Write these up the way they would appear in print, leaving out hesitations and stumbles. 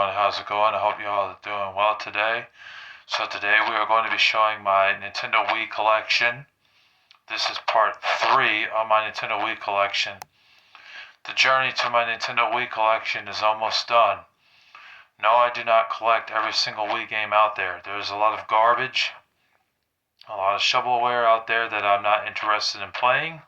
everyone, how's it going? I hope you all are doing well today. So today we are going to be showing my Nintendo Wii collection. This is part 3 of my Nintendo Wii collection. The journey to my Nintendo Wii collection is almost done. No, I do not collect every single Wii game out there. There's a lot of garbage, a lot of shovelware out there that I'm not interested in playing.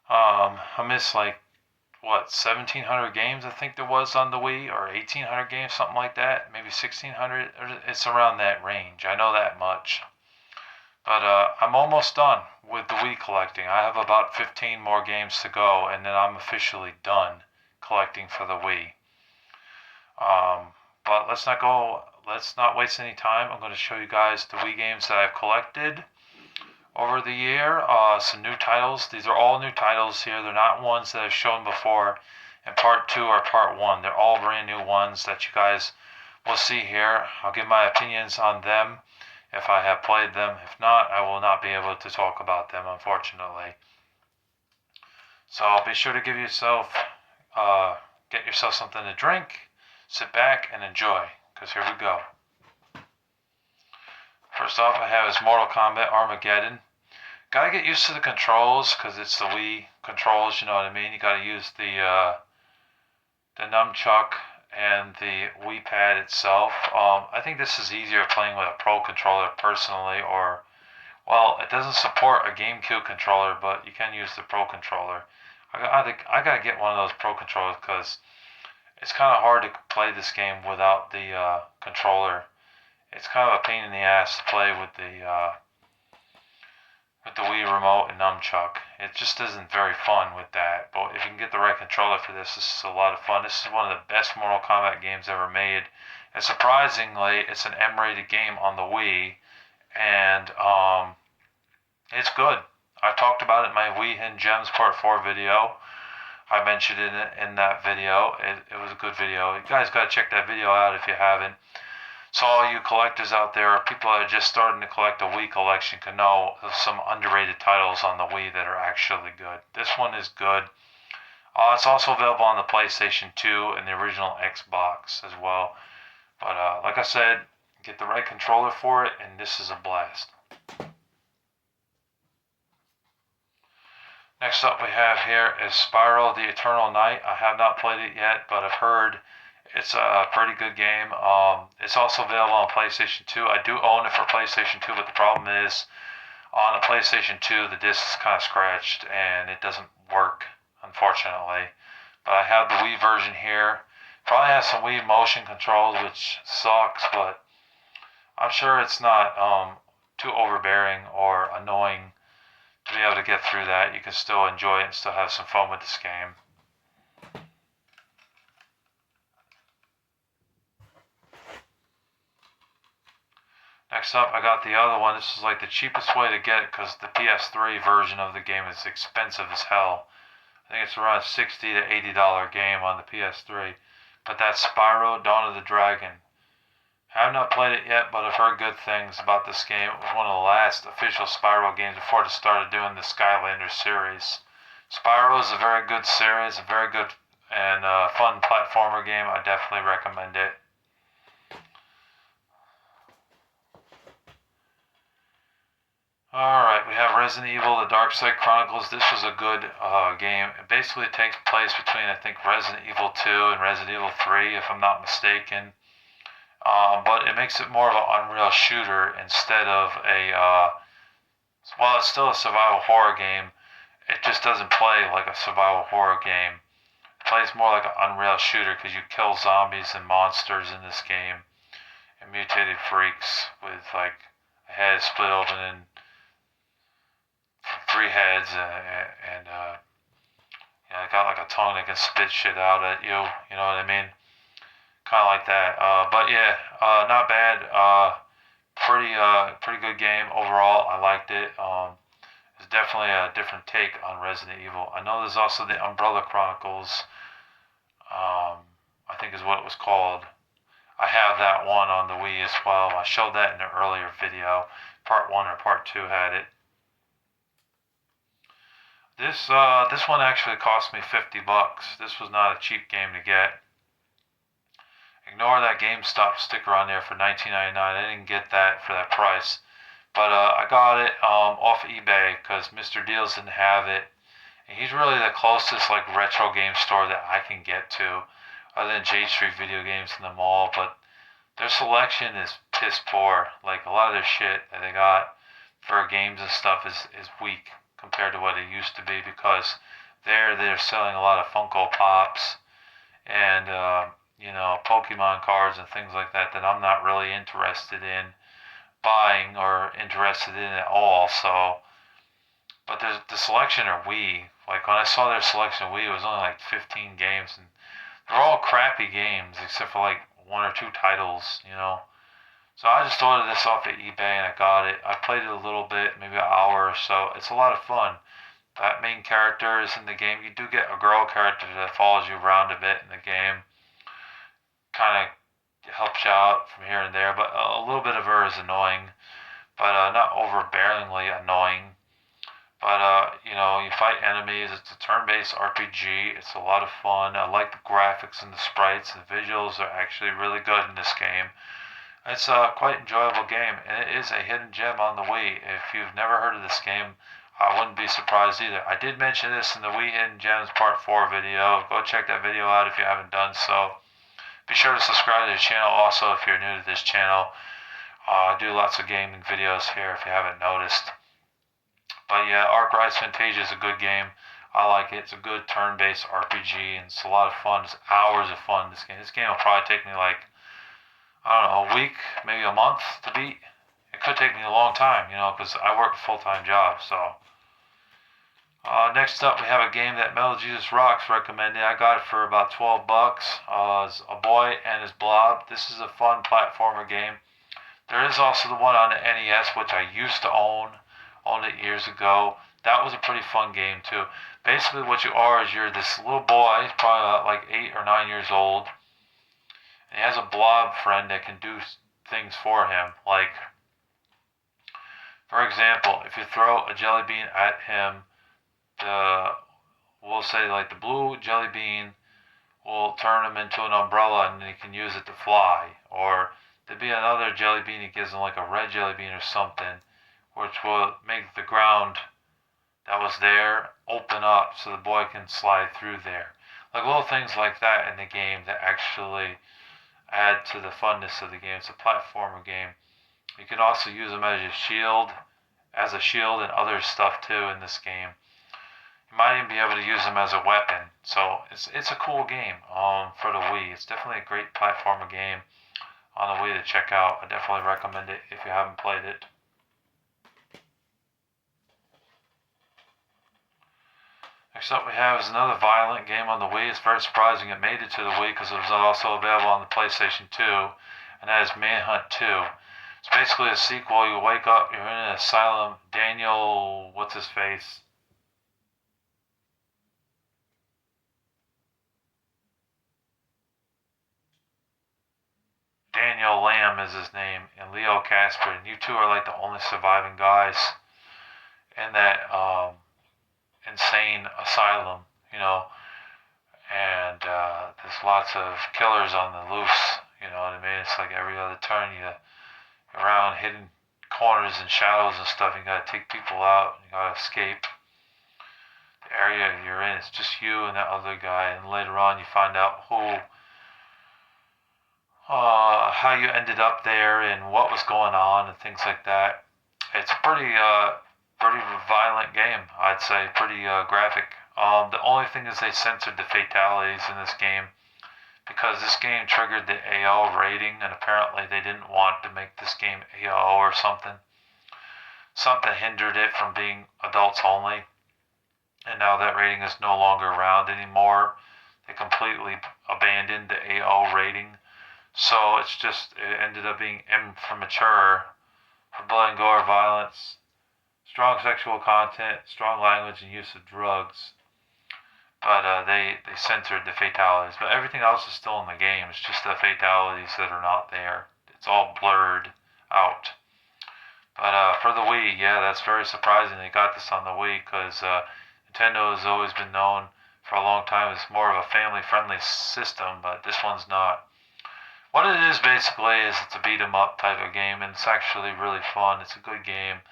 I miss 1,700 games I think there was on the Wii, or 1,800 games, something like that, maybe 1,600. It's around that range. I know that much. But I'm almost done with the Wii collecting. I have about 15 more games to go, and then I'm officially done collecting for the Wii. But let's not waste any time. I'm going to show you guys the Wii games that I've collected over the year. Some new titles. These are all new titles here. They're not ones that I've shown before in part 2 or part 1. They're all brand new ones that you guys will see here. I'll give my opinions on them if I have played them. If not, I will not be able to talk about them, unfortunately. So be sure to get yourself something to drink, sit back and enjoy, because here we go. First off, I have is Mortal Kombat Armageddon. Gotta get used to the controls, because it's the Wii controls, you know what I mean? You gotta use the nunchuck and the Wii pad itself. I think this is easier playing with a Pro controller personally, well, it doesn't support a GameCube controller, but you can use the Pro controller. I gotta get one of those Pro controllers, because it's kind of hard to play this game without the controller. It's kind of a pain in the ass to play with the Wii remote and nunchuck. It just isn't very fun with that. But if you can get the right controller for this is a lot of fun. This is one of the best Mortal Kombat games ever made. And surprisingly, it's an M-rated game on the Wii, and it's good. I've talked about it in my Wii Hidden Gems Part 4 video. I mentioned it in that video. It was a good video. You guys got to check that video out if you haven't. So all you collectors out there, or people that are just starting to collect a Wii collection, can know of some underrated titles on the Wii that are actually good. This one is good. It's also available on the PlayStation 2 and the original Xbox as well. But like I said, get the right controller for it, and this is a blast. Next up we have here is Spyro the Eternal Night. I have not played it yet, but I've heard it's a pretty good game. It's also available on PlayStation 2. I do own it for PlayStation 2, but the problem is on the PlayStation 2 the disc is kind of scratched and it doesn't work, unfortunately. But I have the Wii version here. Probably has some Wii motion controls, which sucks, but I'm sure it's not too overbearing or annoying to be able to get through that. You can still enjoy it and still have some fun with this game. Next up, I got the other one. This is like the cheapest way to get it, because the PS3 version of the game is expensive as hell. I think it's around $60 to $80 game on the PS3. But that's Spyro Dawn of the Dragon. I have not played it yet, but I've heard good things about this game. It was one of the last official Spyro games before they started doing the Skylanders series. Spyro is a very good series, a very good and fun platformer game. I definitely recommend it. Alright, we have Resident Evil The Dark Side Chronicles. This was a good game. It basically takes place between, I think, Resident Evil 2 and Resident Evil 3, if I'm not mistaken. But it makes it more of an Unreal shooter instead of well, it's still a survival horror game. It just doesn't play like a survival horror game. It plays more like an Unreal shooter, because you kill zombies and monsters in this game, and mutated freaks with like a head split open and 3 heads, and it got like a tongue that can spit shit out at you. You know what I mean? Kind of like that. But yeah, not bad. Pretty good game overall. I liked it. It's definitely a different take on Resident Evil. I know there's also the Umbrella Chronicles. I think is what it was called. I have that one on the Wii as well. I showed that in an earlier video. Part 1 or Part 2 had it. This one actually cost me $50. This was not a cheap game to get. Ignore that GameStop sticker on there for $19.99. I didn't get that for that price. But I got it off eBay because Mr. Deals didn't have it. And he's really the closest like retro game store that I can get to, other than J Street Video Games in the mall. But their selection is piss poor. Like a lot of their shit that they got for games and stuff is weak compared to what it used to be because they're selling a lot of Funko Pops and Pokemon cards and things like that that I'm not really interested in buying or interested in at all. So, but the selection of Wii, like when I saw their selection of Wii, it was only like 15 games, and they're all crappy games except for like one or two titles. So I just ordered this off of eBay and I got it. I played it a little bit, maybe an hour or so. It's a lot of fun. That main character is in the game. You do get a girl character that follows you around a bit in the game. Kind of helps you out from here and there, but a little bit of her is annoying, but not overbearingly annoying. But you fight enemies. It's a turn-based RPG. It's a lot of fun. I like the graphics and the sprites. The visuals are actually really good in this game. It's a quite enjoyable game, and it is a hidden gem on the Wii. If you've never heard of this game, I wouldn't be surprised either. I did mention this in the Wii Hidden Gems Part 4 video. Go check that video out if you haven't done so. Be sure to subscribe to the channel also if you're new to this channel. I do lots of gaming videos here if you haven't noticed. But yeah, Arc Rise Fantasia is a good game. I like it. It's a good turn-based RPG, and it's a lot of fun. It's hours of fun. This game will probably take me like, I don't know, a week, maybe a month to beat. It could take me a long time, because I work a full-time job. So next up, we have a game that Metal Jesus Rocks recommended. I got it for about $12. It's A Boy and His Blob. This is a fun platformer game. There is also the one on the NES, which I used to own. Owned it years ago. That was a pretty fun game too. Basically, what you are is you're this little boy, he's probably about like 8 or 9 years old. And he has a blob friend that can do things for him. Like, for example, if you throw a jelly bean at him, we'll say like the blue jelly bean will turn him into an umbrella and he can use it to fly. Or there'd be another jelly bean he gives him like a red jelly bean or something, which will make the ground that was there open up so the boy can slide through there. Like little things like that in the game that actually add to the funness of the game. It's a platformer game. You can also use them as a shield and other stuff too in this game. You might even be able to use them as a weapon. So it's a cool game for the Wii. It's definitely a great platformer game on the Wii to check out. I definitely recommend it if you haven't played it. Next up we have is another violent game on the Wii. It's very surprising it made it to the Wii because it was also available on the PlayStation 2, and that is Manhunt 2. It's basically a sequel. You wake up, you're in an asylum. Daniel, what's his face? Daniel Lamb is his name, and Leo Casper, and you two are like the only surviving guys in that insane asylum, and there's lots of killers on the loose, you know what I mean? It's like every other turn you're around hidden corners and shadows and stuff. You gotta take people out, you gotta escape the area you're in. It's just you and that other guy, and later on you find out how you ended up there and what was going on and things like that. It's a pretty violent game, I'd say, pretty graphic. The only thing is they censored the fatalities in this game because this game triggered the AO rating, and apparently they didn't want to make this game AO or something. Something hindered it from being adults only, and now that rating is no longer around anymore. They completely abandoned the AO rating, so it ended up being M for mature, for blood and gore, violence, strong sexual content, strong language, and use of drugs. But they censored the fatalities. But everything else is still in the game. It's just the fatalities that are not there. It's all blurred out. But for the Wii, yeah, that's very surprising they got this on the Wii because Nintendo has always been known for a long time as more of a family-friendly system, but this one's not. What it is basically is it's a beat 'em up type of game, and it's actually really fun. It's a good game,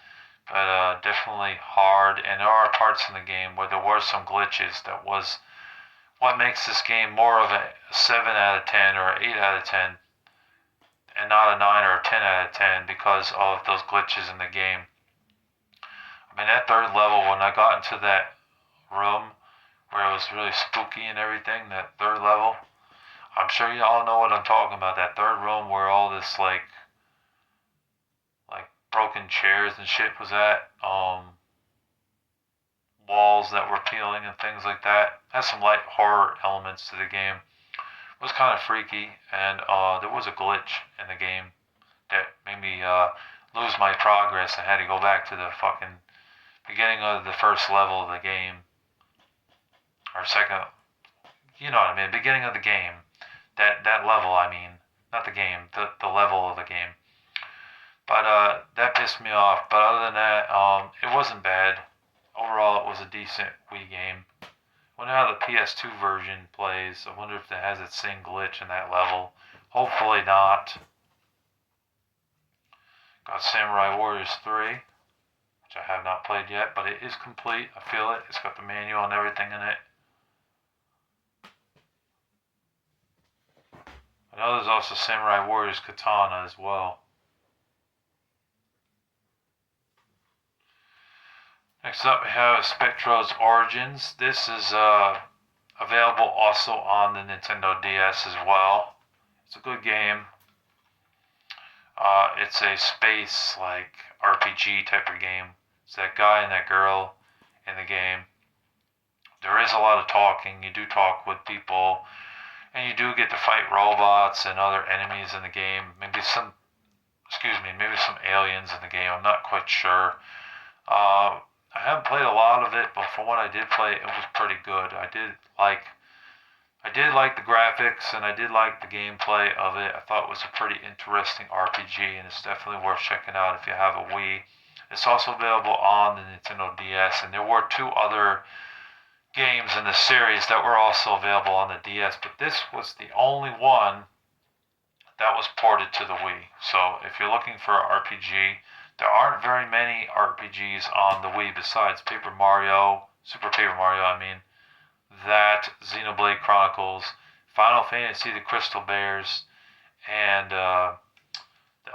but definitely hard. And there are parts in the game where there were some glitches that was what makes this game more of a 7 out of 10 or 8 out of 10 and not a 9 or a 10 out of 10 because of those glitches in the game. I mean, that third level, when I got into that room where it was really spooky and everything, that third level, I'm sure you all know what I'm talking about. That third room where all this like broken chairs and shit was at, walls that were peeling and things like that. Has some light horror elements to the game. It was kind of freaky, and there was a glitch in the game that made me lose my progress. I had to go back to the fucking beginning of the first level of the game, or second, you know what I mean, beginning of the game. That level, I mean, not the game, the level of the game. But that pissed me off. But other than that, it wasn't bad. Overall, it was a decent Wii game. I wonder how the PS2 version plays. I wonder if it has its same glitch in that level. Hopefully not. Got Samurai Warriors 3, which I have not played yet, but it is complete. I feel it. It's got the manual and everything in it. I know there's also Samurai Warriors Katana as well. Next up, we have Spectro's Origins. This is available also on the Nintendo DS as well. It's a good game. It's a space like RPG type of game. It's that guy and that girl in the game. There is a lot of talking. You do talk with people, and you do get to fight robots and other enemies in the game. Maybe some aliens in the game. I'm not quite sure. I haven't played a lot of it, but from what I did play, it was pretty good. I did like the graphics and I did like the gameplay of it. I thought it was a pretty interesting RPG, and it's definitely worth checking out if you have a Wii. It's also available on the Nintendo DS, and there were two other games in the series that were also available on the DS, but this was the only one that was ported to the Wii. So if you're looking for an RPG, there aren't very many RPGs on the Wii besides Super Paper Mario, I mean, that, Xenoblade Chronicles, Final Fantasy The Crystal Bears, and the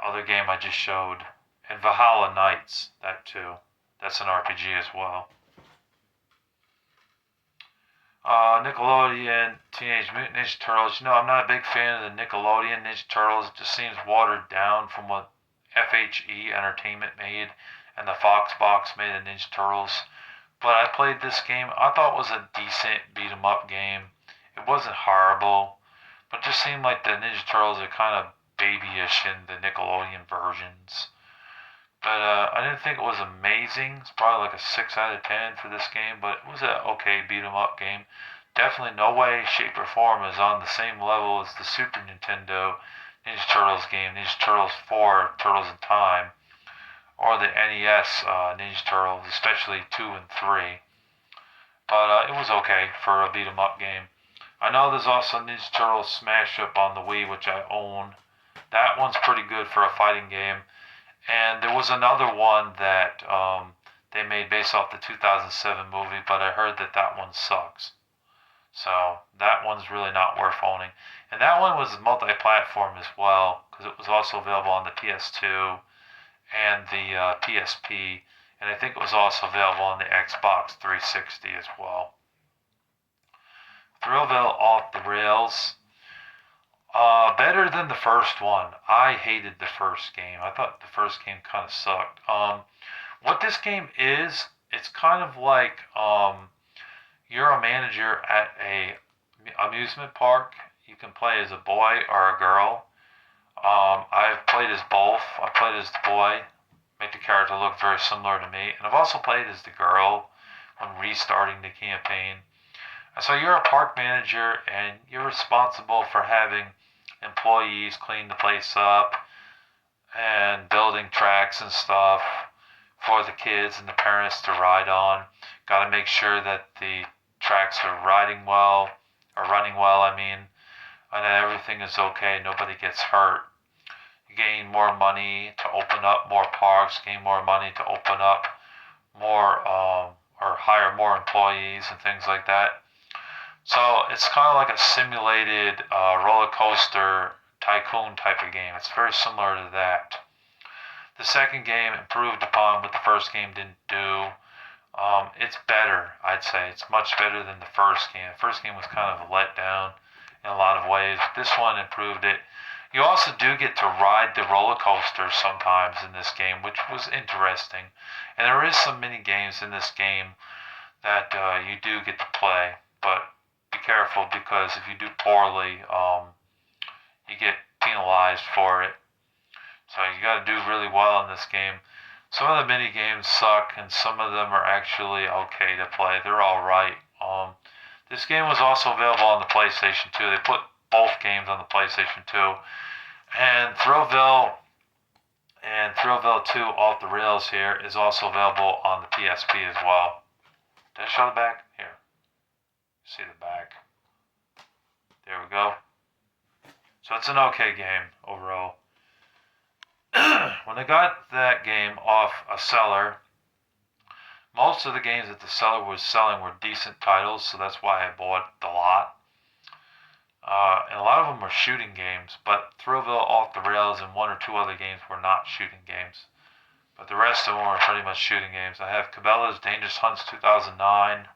other game I just showed, and Valhalla Knights, that too. That's an RPG as well. Nickelodeon Teenage Mutant Ninja Turtles. I'm not a big fan of the Nickelodeon Ninja Turtles. It just seems watered down from what FHE Entertainment made and the Fox Box made of Ninja Turtles. But I played this game. I thought it was a decent beat 'em up game. It wasn't horrible, but it just seemed like the Ninja Turtles are kind of babyish in the Nickelodeon versions. But I didn't think it was amazing. It's probably like a 6 out of 10 for this game, but it was a okay beat 'em up game. Definitely no way, shape, or form is on the same level as the Super Nintendo Ninja Turtles game, Ninja Turtles 4, Turtles in Time, or the NES Ninja Turtles, especially 2 and 3. But it was okay for a beat 'em up game. I know there's also Ninja Turtles Smash Up on the Wii, which I own. That one's pretty good for a fighting game. And there was another one that they made based off the 2007 movie, but I heard that one sucks. So that one's really not worth owning. And that one was multi-platform as well, because it was also available on the PS2 and the PSP, and I think it was also available on the Xbox 360 as well. Thrillville Off the Rails. Better than the first one. I hated the first game. I thought the first game kind of sucked. What this game is, it's kind of like you're a manager at a amusement park. You can play as a boy or a girl. I've played as both. I played as the boy, made the character look very similar to me, and I've also played as the girl when restarting the campaign. And so you're a park manager, and you're responsible for having employees clean the place up and building tracks and stuff for the kids and the parents to ride on. Got to make sure that the tracks are riding well, or running well, I mean. and that everything is okay, nobody gets hurt. You gain more money to open up more parks, gain more money to open up more or hire more employees and things like that. So it's kind of like a simulated roller coaster tycoon type of game. It's very similar to that. The second game improved upon what the first game didn't do. It's better, I'd say. It's much better than the first game. The first game was kind of a letdown in a lot of ways. This one improved it. You also do get to ride the roller coaster sometimes in this game, which was interesting. And there is some mini games in this game that you do get to play, but be careful because if you do poorly, you get penalized for it. So you got to do really well in this game. Some of the mini games suck, and some of them are actually okay to play. They're all right. This game was also available on the PlayStation 2. They put both games on the PlayStation 2, and Thrillville 2 Off the Rails here is also available on the PSP as well. Did I show the back? Here. See the back. There we go. So it's an okay game overall. When I got that game off a seller, most of the games that the seller was selling were decent titles, so that's why I bought the lot. And a lot of them were shooting games, but Thrillville Off the Rails and one or two other games were not shooting games. But the rest of them were pretty much shooting games. I have Cabela's Dangerous Hunts 2009.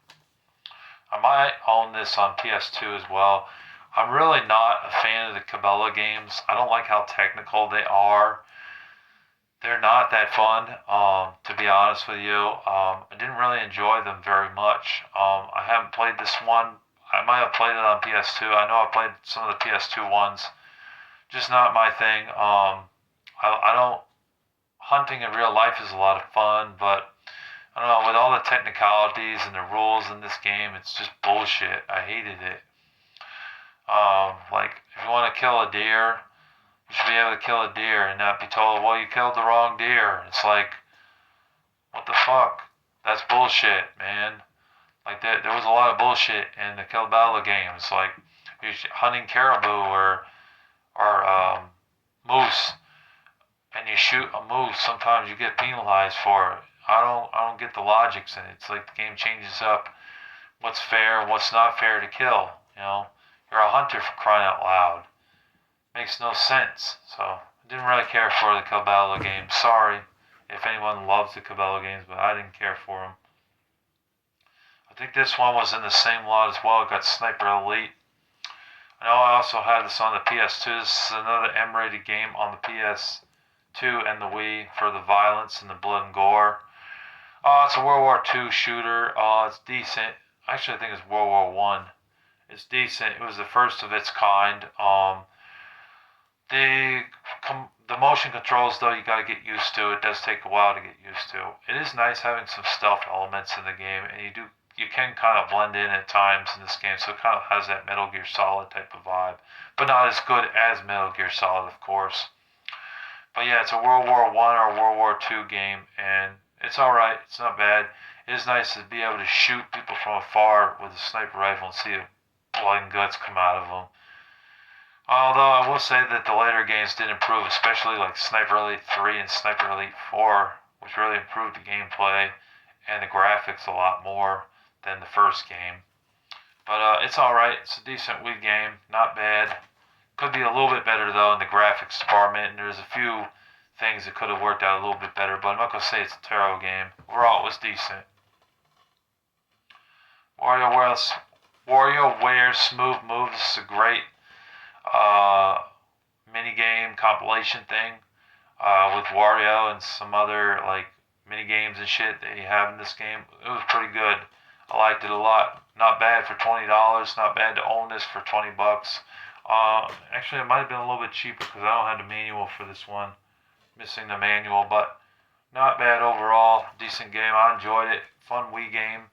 I might own this on PS2 as well. I'm really not a fan of the Cabela games. I don't like how technical they are. They're not that fun, to be honest with you. I didn't really enjoy them very much. I haven't played this one. I might have played it on PS2. I know I played some of the PS2 ones. Just not my thing. I don't. Hunting in real life is a lot of fun, but I don't know. With all the technicalities and the rules in this game, it's just bullshit. I hated it. Like if you want to kill a deer, you should be able to kill a deer and not be told, well, you killed the wrong deer. It's like, what the fuck? That's bullshit, man. Like there was a lot of bullshit in the Cabela games. Like you're hunting caribou or moose, and you shoot a moose. Sometimes you get penalized for it. I don't get the logics in it. It's like the game changes up what's fair and what's not fair to kill. You know, you're a hunter for crying out loud. Makes no sense. So I didn't really care for the Cabela games. Sorry if anyone loves the Cabela games, but I didn't care for them. I think this one was in the same lot as well. It got Sniper Elite. I know I also had this on the PS2. This is another M-rated game on the PS2 and the Wii for the violence and the blood and gore. It's a World War II shooter. It's decent. Actually, I think it's World War One. It's decent. It was the first of its kind. The motion controls, though, you gotta get used to. It does take a while to get used to. It is nice having some stealth elements in the game, and you can kind of blend in at times in this game, so it kind of has that Metal Gear Solid type of vibe, but not as good as Metal Gear Solid, of course. But yeah, it's a World War One or World War II game, and it's all right. It's not bad. It is nice to be able to shoot people from afar with a sniper rifle and see the blood and guts come out of them. Although I will say that the later games did improve, especially like Sniper Elite 3 and Sniper Elite 4, which really improved the gameplay and the graphics a lot more than the first game. But it's alright. It's a decent Wii game. Not bad. Could be a little bit better, though, in the graphics department, and there's a few things that could have worked out a little bit better, but I'm not going to say it's a terrible game. Overall, it was decent. WarioWare Smooth Moves. This is a great mini game compilation thing with Wario and some other like mini games and shit that you have in this game. It was pretty good. I liked it a lot. Not bad for $20. Not bad to own this for $20. Actually, it might have been a little bit cheaper because I don't have the manual for this one. Missing the manual, but not bad overall. Decent game. I enjoyed it. Fun Wii game.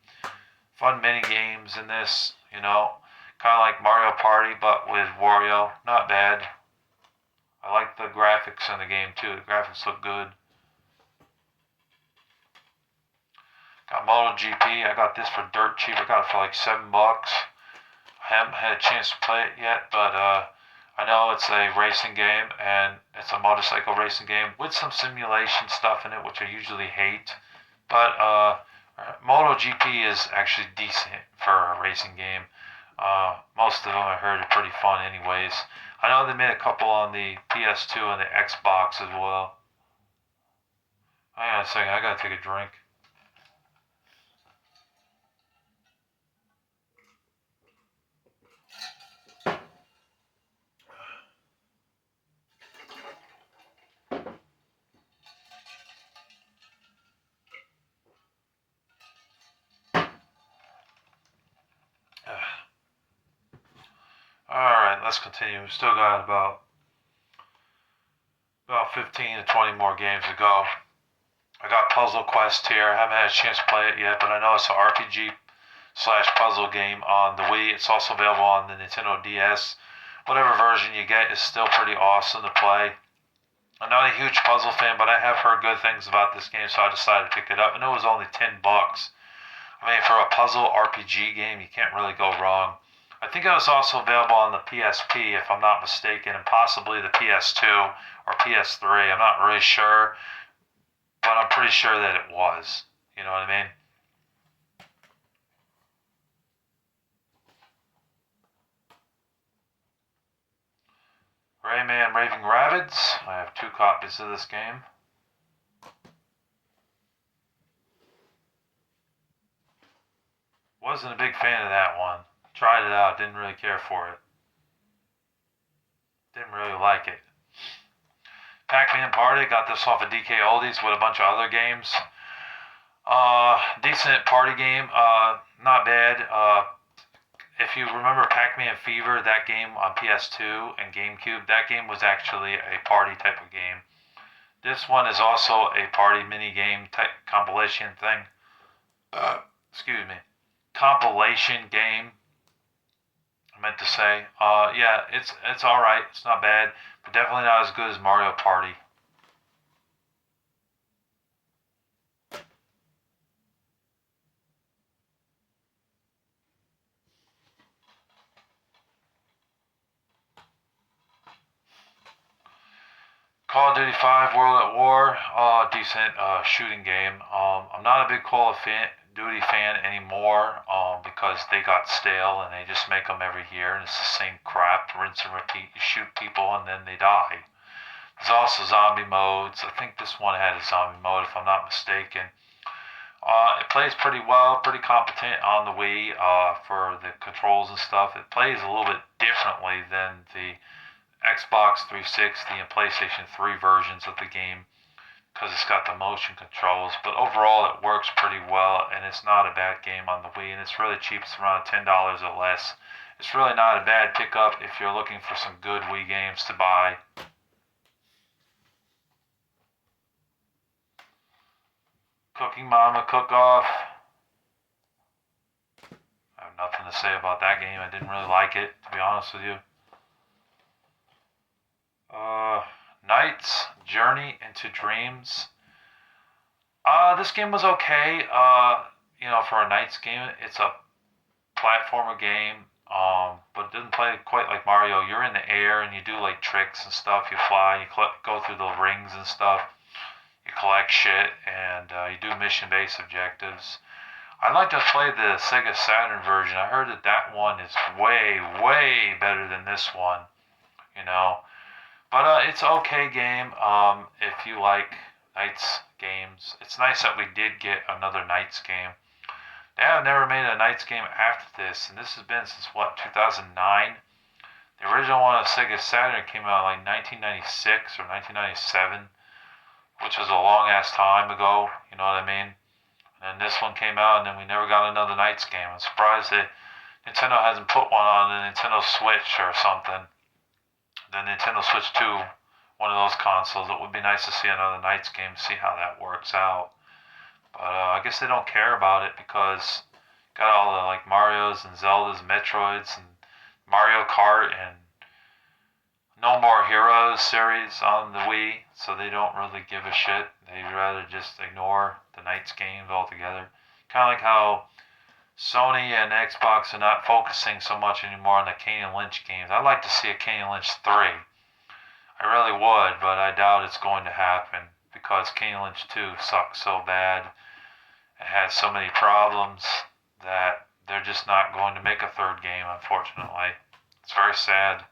Fun mini games in this. You know. Kind of like Mario Party, but with Wario. Not bad. I like the graphics in the game, too. The graphics look good. Got MotoGP. I got this for dirt cheap. I got it for like $7. haven't had a chance to play it yet, but I know it's a racing game and it's a motorcycle racing game with some simulation stuff in it, which I usually hate. But MotoGP is actually decent for a racing game. Most of them I heard are pretty fun, anyways. I know they made a couple on the PS2 and the Xbox as well. Hang on a second, I gotta take a drink. Alright, let's continue. We've still got about 15 to 20 more games to go. I got Puzzle Quest here. I haven't had a chance to play it yet, but I know it's an RPG slash puzzle game on the Wii. It's also available on the Nintendo DS. Whatever version you get is still pretty awesome to play. I'm not a huge puzzle fan, but I have heard good things about this game, so I decided to pick it up. And it was only $10. I mean, for a puzzle RPG game, you can't really go wrong. I think it was also available on the PSP, if I'm not mistaken, and possibly the PS2 or PS3. I'm not really sure, but I'm pretty sure that it was. You know what I mean? Rayman Raving Rabbids. I have 2 copies of this game. Wasn't a big fan of that one. Tried it out, didn't really care for it. Didn't really like it. Pac-Man Party, got this off of DK Oldies with a bunch of other games. Decent party game, not bad. If you remember Pac-Man Fever, that game on PS2 and GameCube, that game was actually a party type of game. This one is also a party mini game type compilation thing. Excuse me. Compilation game, I meant to say. Yeah, it's all right. It's not bad, but definitely not as good as Mario Party. Call of Duty 5 World at War, decent shooting game. I'm not a big Call of Duty fan anymore because they got stale and they just make them every year and it's the same crap, rinse and repeat. You shoot people and then they die. There's also zombie modes. I think this one had a zombie mode if I'm not mistaken. It plays pretty well, pretty competent on the Wii for the controls and stuff. It plays a little bit differently than the Xbox 360 and PlayStation 3 versions of the game because it's got the motion controls. But overall, it works pretty well, and it's not a bad game on the Wii, and it's really cheap. It's around $10 or less. It's really not a bad pickup if you're looking for some good Wii games to buy. Cooking Mama Cook Off. I have nothing to say about that game. I didn't really like it, to be honest with you. Knight's Journey into Dreams. This game was okay. For a Knight's game, it's a platformer game. But it doesn't play quite like Mario. You're in the air and you do like tricks and stuff. You fly, go through the rings and stuff. You collect shit and you do mission-based objectives. I'd like to play the Sega Saturn version. I heard that one is way, way better than this one. You know. But it's an okay game if you like Knights games. It's nice that we did get another Knights game. They have never made a Knights game after this, and this has been since, 2009? The original one of Sega Saturn came out in like 1996 or 1997, which was a long-ass time ago, you know what I mean? And then this one came out, and then we never got another Knights game. I'm surprised that Nintendo hasn't put one on the Nintendo Switch or something. The Nintendo Switch 2, one of those consoles. It would be nice to see another Knights game, see how that works out. But I guess they don't care about it because got all the like Marios and Zeldas, Metroids, and Mario Kart, and No More Heroes series on the Wii, so they don't really give a shit. They'd rather just ignore the Knights games altogether. Kind of like how Sony and Xbox are not focusing so much anymore on the Kane and Lynch games. I'd like to see a Kane and Lynch 3. I really would, but I doubt it's going to happen because Kane and Lynch 2 sucks so bad. It has so many problems that they're just not going to make a third game, unfortunately. It's very sad.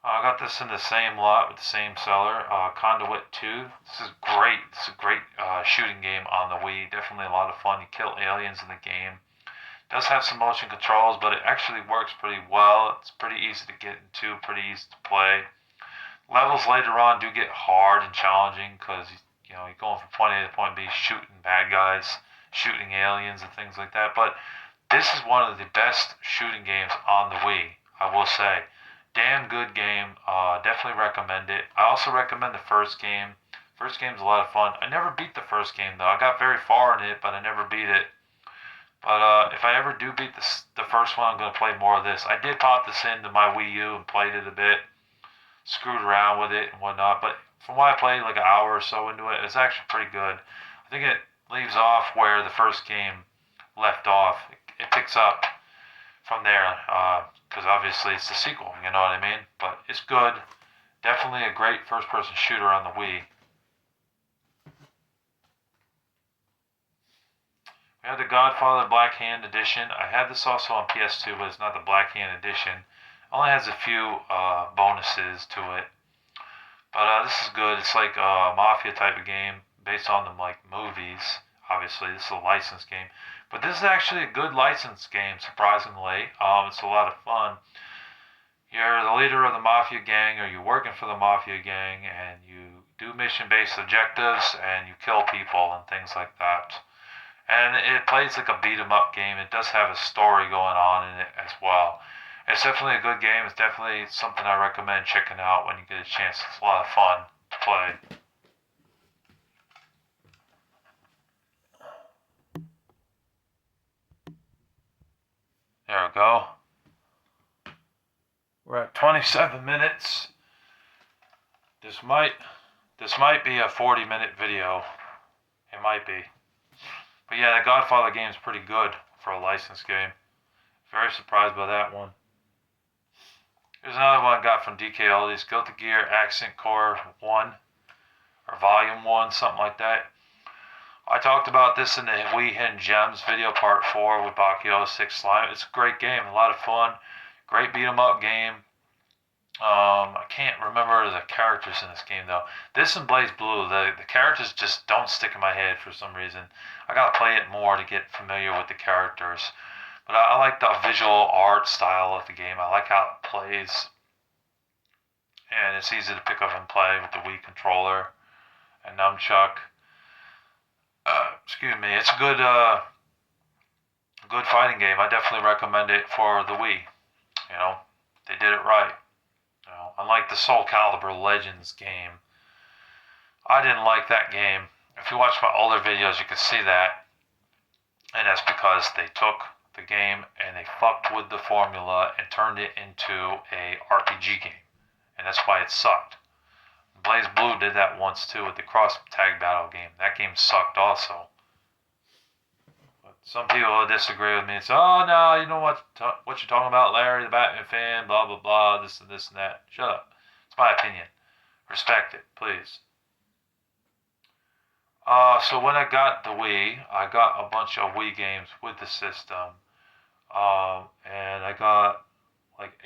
I got this in the same lot with the same seller, Conduit 2. This is great. This is a great shooting game on the Wii. Definitely a lot of fun. You kill aliens in the game. It does have some motion controls, but it actually works pretty well. It's pretty easy to get into, pretty easy to play. Levels later on do get hard and challenging because you're going from point A to point B, shooting bad guys, shooting aliens and things like that. But this is one of the best shooting games on the Wii, I will say. Damn good game. Definitely recommend it. I also recommend the first game. First game's a lot of fun. I never beat the first game though. I got very far in it, but I never beat it. But if I ever do beat the first one, I'm gonna play more of this. I did pop this into my Wii U and played it a bit, screwed around with it and whatnot. But from what I played, like an hour or so into it, it's actually pretty good. I think it leaves off where the first game left off. It picks up from there. Because obviously it's the sequel, you know what I mean? But it's good. Definitely a great first-person shooter on the Wii. We have the Godfather Black Hand Edition. I had this also on PS2, but it's not the Black Hand Edition. It only has a few bonuses to it. But this is good. It's like a Mafia type of game based on the movies. Obviously, this is a licensed game. But this is actually a good licensed game, surprisingly. It's a lot of fun. You're the leader of the Mafia gang, or you're working for the Mafia gang, and you do mission-based objectives, and you kill people and things like that. And it plays like a beat-em-up game. It does have a story going on in it as well. It's definitely a good game. It's definitely something I recommend checking out when you get a chance. It's a lot of fun to play. There we go. We're at 27 minutes. This might be a 40-minute video. It might be. But yeah, the Godfather game is pretty good for a licensed game. Very surprised by that one. Here's another one I got from DK Oldies. Guilty Gear Accent Core 1. Or Volume 1, something like that. I talked about this in the Wii Hidden Gems video part 4 with Bakio 6 Slime. It's a great game, a lot of fun. Great beat 'em up game. I can't remember the characters in this game though. This and BlazBlue, the characters just don't stick in my head for some reason. I gotta play it more to get familiar with the characters. But I like the visual art style of the game. I like how it plays. And it's easy to pick up and play with the Wii controller and nunchuck. Excuse me. It's a good fighting game. I definitely recommend it for the Wii. They did it right. Unlike the Soul Calibur Legends game, I didn't like that game. If you watch my older videos, you can see that. And that's because they took the game and they fucked with the formula and turned it into a RPG game. And that's why it sucked. BlazBlue did that once too with the cross tag battle game. That game sucked also. But some people will disagree with me and say, "Oh no, you know what you're talking about, Larry, the Batman fan, blah blah blah, this and this and that." Shut up. It's my opinion. Respect it, please. So when I got the Wii, I got a bunch of Wii games with the system. And I got like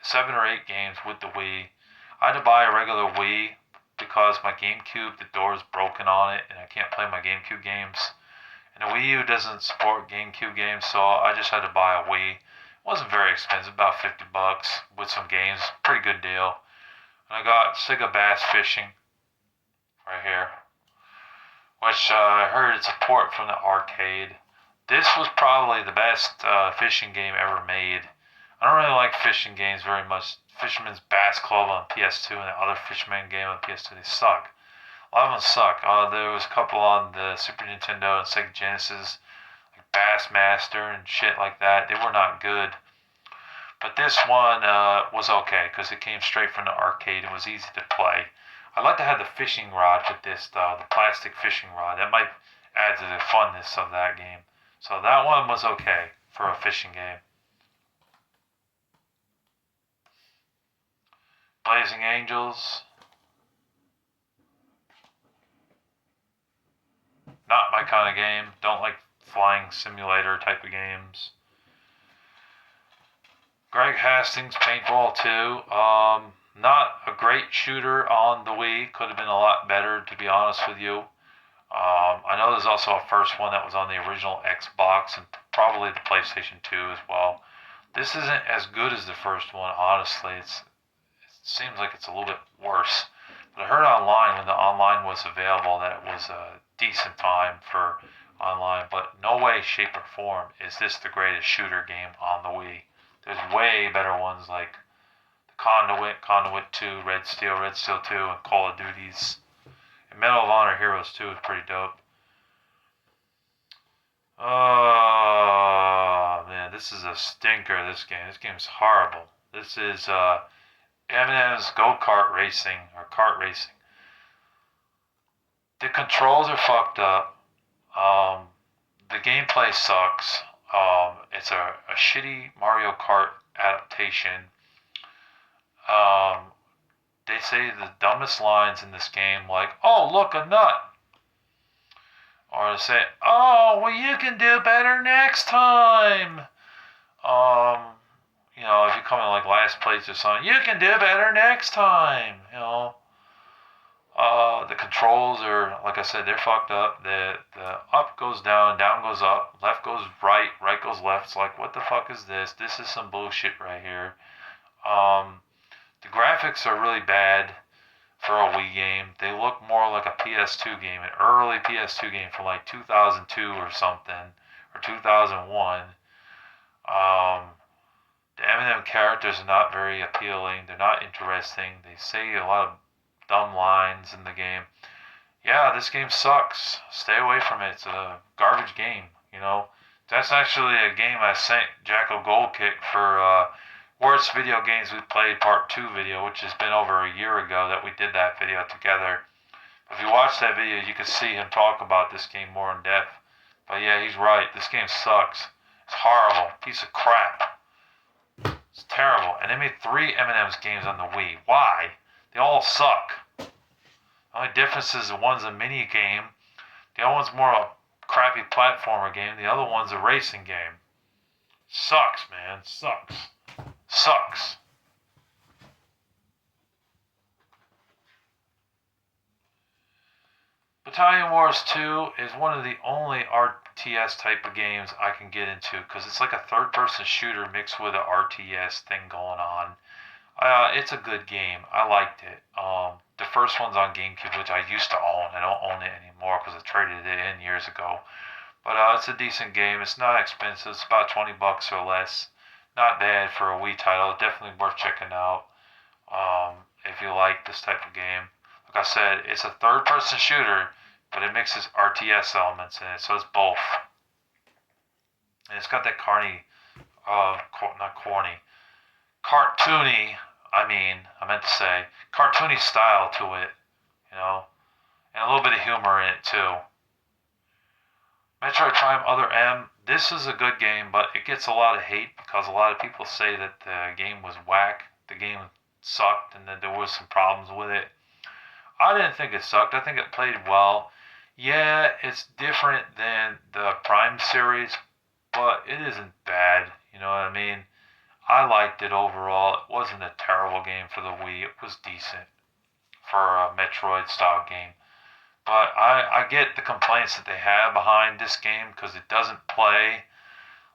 7 or 8 games with the Wii. I had to buy a regular Wii because my GameCube, the door is broken on it, and I can't play my GameCube games. And the Wii U doesn't support GameCube games, so I just had to buy a Wii. It wasn't very expensive, about $50 with some games. Pretty good deal. And I got Sega Bass Fishing right here, which I heard it's a port from the arcade. This was probably the best fishing game ever made. I don't really like fishing games very much. Fisherman's Bass Club on PS2 and the other Fisherman game on PS2, they suck. A lot of them suck. There was a couple on the Super Nintendo and Sega Genesis, like Bassmaster and shit like that. They were not good. But this one was okay because it came straight from the arcade and was easy to play. I'd like to have the fishing rod with this though, the plastic fishing rod. That might add to the funness of that game. So that one was okay for a fishing game. Blazing Angels, not my kind of game. Don't like flying simulator type of games. Greg Hastings, Paintball 2. Not a great shooter on the Wii. Could have been a lot better, to be honest with you. I know there's also a first one that was on the original Xbox and probably the PlayStation 2 as well. This isn't as good as the first one, honestly. It seems like it's a little bit worse. But I heard online when the online was available that it was a decent time for online. But no way, shape, or form is this the greatest shooter game on the Wii. There's way better ones like the Conduit 2, Red Steel 2, and Call of Duties. And Medal of Honor Heroes 2 is pretty dope. Oh man, this is a stinker. This game is horrible. This is Eminem's go-kart racing or kart racing. The controls are fucked up. The gameplay sucks. It's a shitty Mario Kart adaptation. They say the dumbest lines in this game, like, "Oh, look, a nut." Or to say, "Oh, well, you can do better next time." If you come in like last place or something, you can do better next time. The controls are, like I said, they're fucked up. The up goes down, down goes up, left goes right, right goes left. It's like, what the fuck is this? This is some bullshit right here. The graphics are really bad for a Wii game. They look more like a PS2 game, an early PS2 game from like 2002 or something, or 2001. The Eminem characters are not very appealing. They're not interesting. They say a lot of dumb lines in the game. Yeah, this game sucks. Stay away from it. It's a garbage game. That's actually a game I sent Jacko Goldkick for Worst Video Games We Played Part 2 video, which has been over a year ago that we did that video together. If you watch that video, you can see him talk about this game more in depth. But yeah, he's right. This game sucks. It's horrible. Piece of crap. It's terrible. And they made 3 Eminem's games on the Wii. Why? They all suck. The only difference is one's a mini game. The other one's more a crappy platformer game. The other one's a racing game. Sucks, man. Sucks. Sucks. Battalion Wars 2 is one of the only RTS type of games I can get into because it's like a third-person shooter mixed with an RTS thing going on. It's a good game. I liked it. The first one's on GameCube, which I used to own. I don't own it anymore because I traded it in years ago. But it's a decent game. It's not expensive. It's about $20 or less. Not bad for a Wii title. Definitely worth checking out if you like this type of game. Like I said, it's a third-person shooter, but it mixes RTS elements in it, so it's both. And it's got that cartoony, I meant to say, cartoony style to it, and a little bit of humor in it too. Metroid Prime Other M, this is a good game, but it gets a lot of hate because a lot of people say that the game was whack, the game sucked, and that there was some problems with it. I didn't think it sucked. I think it played well. Yeah, it's different than the Prime series, but it isn't bad. You know what I mean? I liked it overall. It wasn't a terrible game for the Wii. It was decent for a Metroid style game. But I get the complaints that they have behind this game because it doesn't play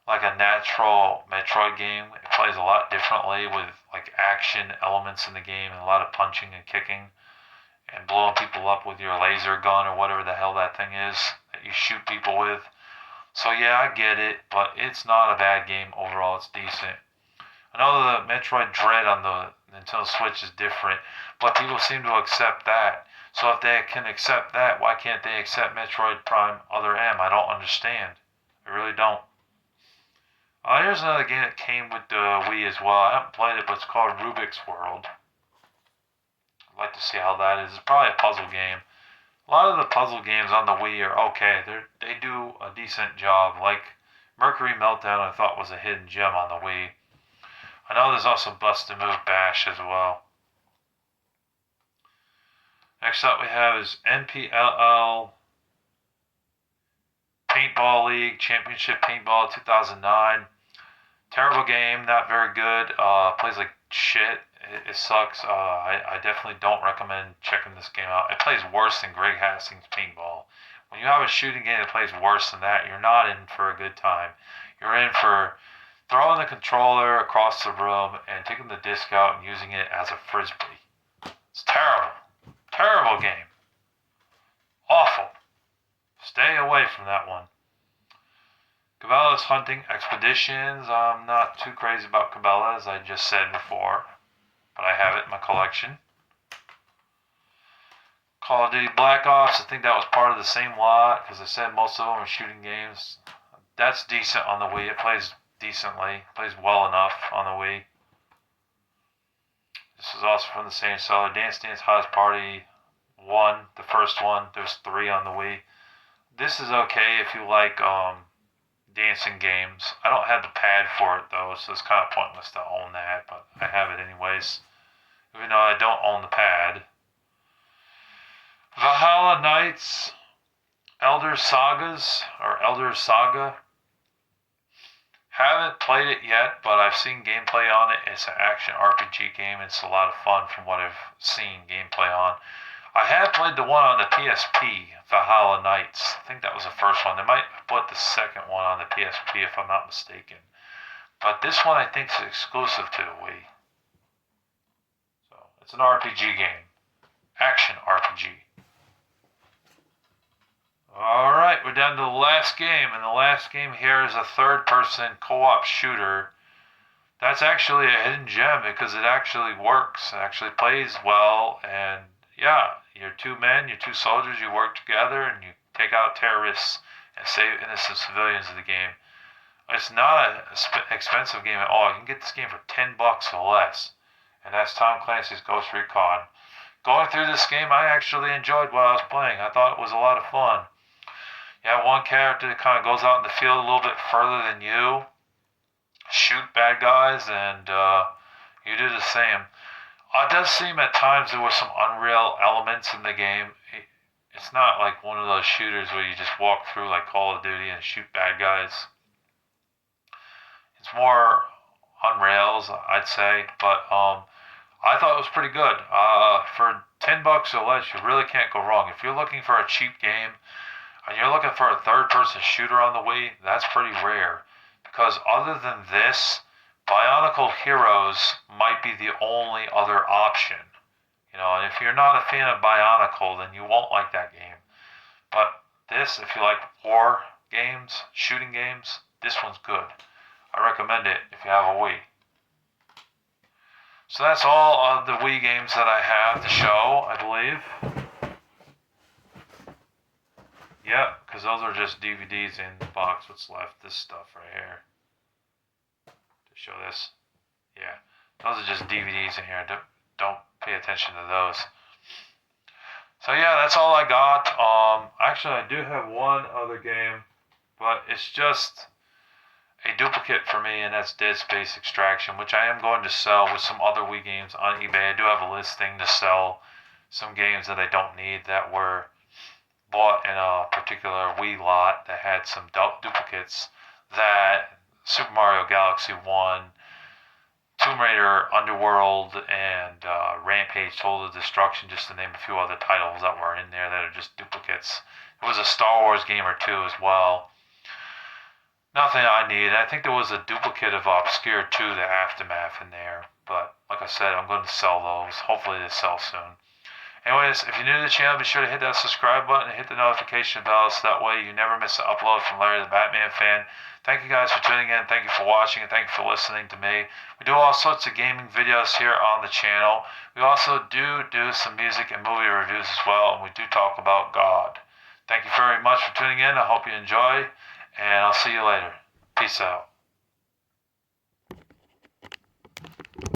like a natural Metroid game. It plays a lot differently with like action elements in the game and a lot of punching and kicking and blowing people up with your laser gun or whatever the hell that thing is that you shoot people with. So yeah, I get it, but it's not a bad game overall. It's decent. I know the Metroid Dread on the Nintendo Switch is different, but people seem to accept that. So if they can accept that, why can't they accept Metroid Prime Other M? I don't understand. I really don't. Here's another game that came with the Wii as well. I haven't played it, but it's called Rubik's World. I'd like to see how that is. It's probably a puzzle game. A lot of the puzzle games on the Wii are okay. They do a decent job. Like Mercury Meltdown, I thought was a hidden gem on the Wii. I know there's also Busted Move Bash as well. Next up we have is NPLL Paintball League Championship Paintball 2009. Terrible game, not very good. Plays like shit. It sucks. I definitely don't recommend checking this game out. It plays worse than Greg Hastings Paintball. When you have a shooting game that plays worse than that, you're not in for a good time. You're in for throwing the controller across the room and taking the disc out and using it as a frisbee. It's terrible. Terrible game. Awful. Stay away from that one. Cabela's Hunting Expeditions. I'm not too crazy about Cabela, as I just said before, but I have it in my collection. Call of Duty Black Ops, I think that was part of the same lot, because I said most of them are shooting games. That's decent on the Wii. It plays decently. It plays well enough on the Wii. This is also from the same seller. Dance Dance Hottest Party 1, the first one. There's 3 on the Wii. This is okay if you like dancing games. I don't have the pad for it though, so it's kind of pointless to own that, but I have it anyways, even though I don't own the pad. Valhalla Knights, Elder Saga. Haven't played it yet, but I've seen gameplay on it. It's an action RPG game. It's a lot of fun from what I've seen gameplay on. I have played the one on the PSP, Valhalla Knights. I think that was the first one. They might put the second one on the PSP if I'm not mistaken. But this one I think is exclusive to the Wii. So it's an RPG game. Action RPG. Alright, we're down to the last game. And the last game here is a third-person co-op shooter. That's actually a hidden gem because it actually works. It actually plays well. And yeah, you're 2 men, you're 2 soldiers, you work together and you take out terrorists and save innocent civilians of the game. It's not an expensive game at all. You can get this game for $10 or less. And that's Tom Clancy's Ghost Recon. Going through this game, I actually enjoyed what I was playing. I thought it was a lot of fun. You have one character that kind of goes out in the field a little bit further than you, shoot bad guys, and you do the same. It does seem at times there were some unreal elements in the game. It's not like one of those shooters where you just walk through like Call of Duty and shoot bad guys. It's more on rails, I'd say, but I thought it was pretty good. For $10 or less, you really can't go wrong. If you're looking for a cheap game and you're looking for a third-person shooter on the Wii, that's pretty rare. Because other than this, Bionicle Heroes might be the only other option. You know, and if you're not a fan of Bionicle, then you won't like that game. But this, if you like war games, shooting games, this one's good. I recommend it if you have a Wii. So that's all of the Wii games that I have to show, I believe. Yep, because those are just DVDs in the box. What's left? This stuff right here. To show this. Yeah, those are just DVDs in here. Don't pay attention to those. So yeah, that's all I got. Actually, I do have one other game, but it's just a duplicate for me, and that's Dead Space Extraction, which I am going to sell with some other Wii games on eBay. I do have a listing to sell some games that I don't need that were bought in a particular Wii lot that had some duplicates. That Super Mario Galaxy 1, Tomb Raider Underworld, and Rampage Total Destruction, just to name a few other titles that were in there that are just duplicates. It was a Star Wars game or two as well. Nothing I need. I think there was a duplicate of Obscure 2, the Aftermath in there. But like I said, I'm going to sell those. Hopefully they sell soon. Anyways, if you're new to the channel, be sure to hit that subscribe button and hit the notification bell so that way you never miss an upload from Larry the Batman Fan. Thank you guys for tuning in. Thank you for watching, and thank you for listening to me. We do all sorts of gaming videos here on the channel. We also do some music and movie reviews as well, and we do talk about God. Thank you very much for tuning in. I hope you enjoy, and I'll see you later. Peace out.